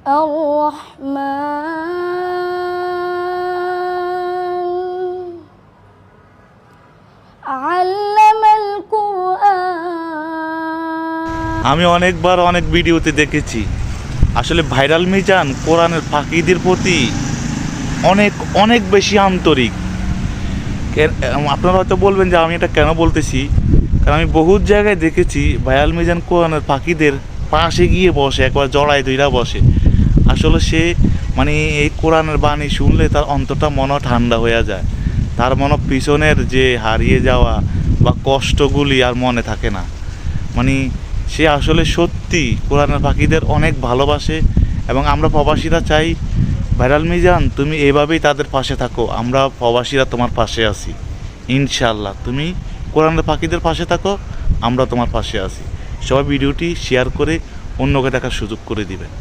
الرحمن علم القرآن। আমি অনেকবার অনেক ভিডিওতে দেখেছি আসলে ভাইরাল মিজান কোরআনের ফাঁকিদের প্রতি অনেক অনেক বেশি আন্তরিক। আপনারা হয়তো বলবেন যে আমি এটা কেন বলতেছি, কারণ আমি বহুত জায়গায় দেখেছি ভাইরাল মিজান কোরআনের ফাঁকিদের পাশে গিয়ে বসে, একবার জড়ায় ধইরা বসে। আসলে সে মানে এই কোরআনের বাণী শুনলে তার অন্তরটা মনে ঠান্ডা হয়ে যায়, তার মনে পিছনের যে হারিয়ে যাওয়া বা কষ্টগুলি আর মনে থাকে না। মানে সে আসলে সত্যি কোরআনের পাখিদের অনেক ভালোবাসে এবং আমরা প্রবাসীরা চাই ভাইরাল মিজান তুমি এভাবেই তাদের পাশে থাকো, আমরা প্রবাসীরা তোমার পাশে আছি ইনশাল্লাহ। তুমি কোরআনের পাখিদের পাশে থাকো, আমরা তোমার পাশে আছি। সবাই ভিডিওটি শেয়ার করে অন্যকে দেখার সুযোগ করে দিবেন।